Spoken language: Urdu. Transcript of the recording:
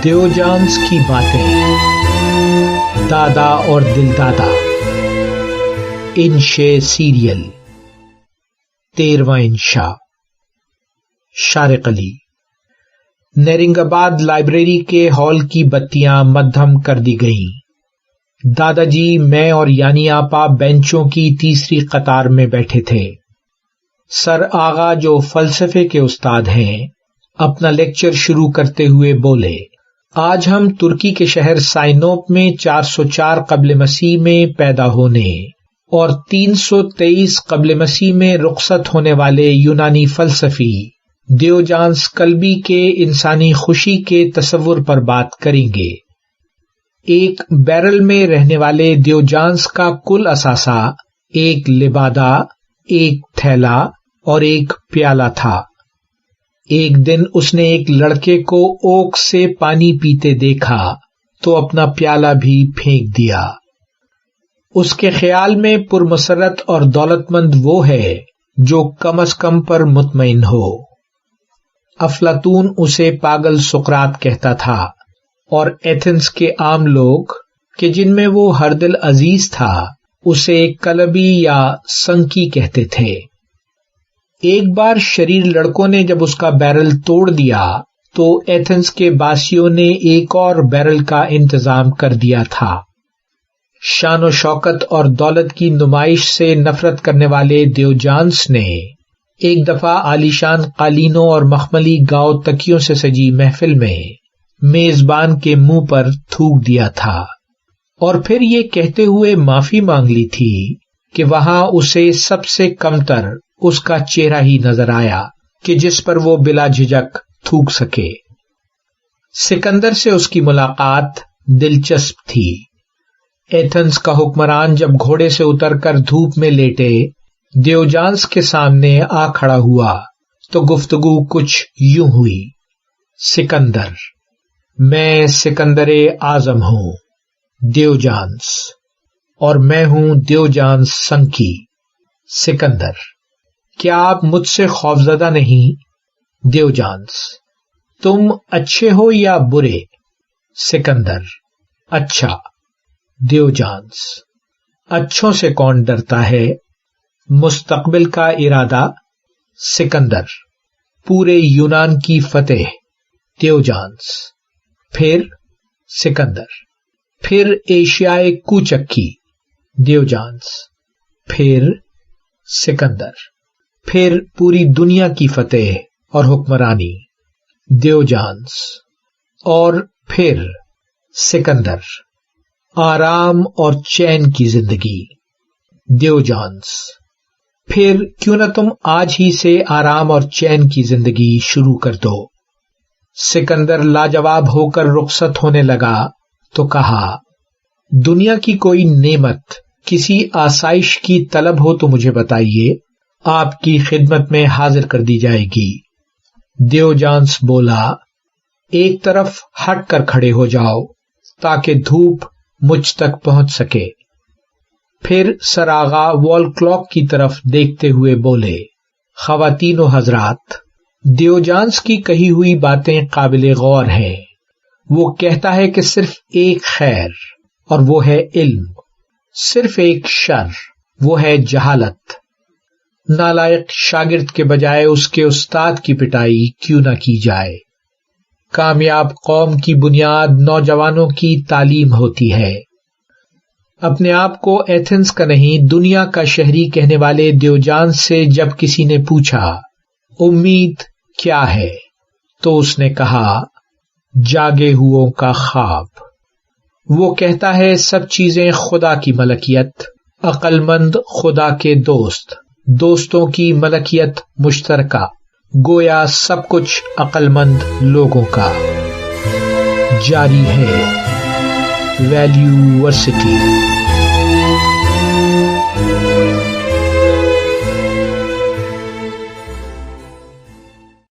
دیوجانس کی باتیں، دادا اور دل دادا، انشے سیریل، 13واں انشاء، شارق علی۔ نیرنگ آباد لائبریری کے ہال کی بتیاں مدھم کر دی گئیں۔ دادا جی، میں اور یانی آپا بینچوں کی تیسری قطار میں بیٹھے تھے۔ سر آغا جو فلسفے کے استاد ہیں اپنا لیکچر شروع کرتے ہوئے بولے، آج ہم ترکی کے شہر سائنوپ میں 404 قبل مسیح میں پیدا ہونے اور 323 قبل مسیح میں رخصت ہونے والے یونانی فلسفی دیوجانس کلبی کے انسانی خوشی کے تصور پر بات کریں گے۔ ایک بیرل میں رہنے والے دیوجانس کا کل اثاثہ ایک لبادہ، ایک تھیلا اور ایک پیالہ تھا۔ ایک دن اس نے ایک لڑکے کو اوک سے پانی پیتے دیکھا تو اپنا پیالہ بھی پھینک دیا۔ اس کے خیال میں پرمسرت اور دولت مند وہ ہے جو کم از کم پر مطمئن ہو۔ افلاطون اسے پاگل سقراط کہتا تھا، اور ایتھنز کے عام لوگ کہ جن میں وہ ہر دل عزیز تھا اسے کلبی یا سنکی کہتے تھے۔ ایک بار شریر لڑکوں نے جب اس کا بیرل توڑ دیا تو ایتھنز کے باسیوں نے ایک اور بیرل کا انتظام کر دیا تھا۔ شان و شوکت اور دولت کی نمائش سے نفرت کرنے والے دیوجانس نے ایک دفعہ عالیشان قالینوں اور مخملی گاؤ تکیوں سے سجی محفل میں میزبان کے منہ پر تھوک دیا تھا، اور پھر یہ کہتے ہوئے معافی مانگ لی تھی کہ وہاں اسے سب سے کمتر اس کا چہرہ ہی نظر آیا کہ جس پر وہ بلا جھجک تھوک سکے۔ سکندر سے اس کی ملاقات دلچسپ تھی۔ ایتھنز کا حکمران جب گھوڑے سے اتر کر دھوپ میں لیٹے دیوجانس کے سامنے آ کھڑا ہوا تو گفتگو کچھ یوں ہوئی: سکندر، میں سکندر اعظم ہوں دیوجانس، اور میں ہوں دیوجانس سنکی۔ سکندر، کیا آپ مجھ سے خوفزدہ نہیں؟ دیوجانس، تم اچھے ہو یا برے؟ سکندر، اچھا۔ دیوجانس، اچھوں سے کون ڈرتا ہے؟ مستقبل کا ارادہ؟ سکندر، پورے یونان کی فتح۔ دیوجانس، پھر؟ سکندر، پھر ایشیائے کوچک کی۔ دیوجانس، پھر؟ سکندر، پھر پوری دنیا کی فتح اور حکمرانی۔ دیوجانس، اور پھر؟ سکندر، آرام اور چین کی زندگی۔ دیوجانس، پھر کیوں نہ تم آج ہی سے آرام اور چین کی زندگی شروع کر دو۔ سکندر لاجواب ہو کر رخصت ہونے لگا تو کہا، دنیا کی کوئی نعمت، کسی آسائش کی طلب ہو تو مجھے بتائیے، آپ کی خدمت میں حاضر کر دی جائے گی۔ دیوجانس بولا، ایک طرف ہٹ کر کھڑے ہو جاؤ تاکہ دھوپ مجھ تک پہنچ سکے۔ پھر سراغا وال کلاک کی طرف دیکھتے ہوئے بولے، خواتین و حضرات، دیوجانس کی کہی ہوئی باتیں قابل غور ہیں۔ وہ کہتا ہے کہ صرف ایک خیر، اور وہ ہے علم، صرف ایک شر، وہ ہے جہالت۔ نالائق شاگرد کے بجائے اس کے استاد کی پٹائی کیوں نہ کی جائے۔ کامیاب قوم کی بنیاد نوجوانوں کی تعلیم ہوتی ہے۔ اپنے آپ کو ایتھنز کا نہیں دنیا کا شہری کہنے والے دیوجانس سے جب کسی نے پوچھا، امید کیا ہے، تو اس نے کہا، جاگے ہوئوں کا خواب۔ وہ کہتا ہے سب چیزیں خدا کی ملکیت، عقل مند خدا کے دوست، دوستوں کی ملکیت مشترکہ، گویا سب کچھ عقل مند لوگوں کا۔ جاری ہے ویلیو ورسٹی۔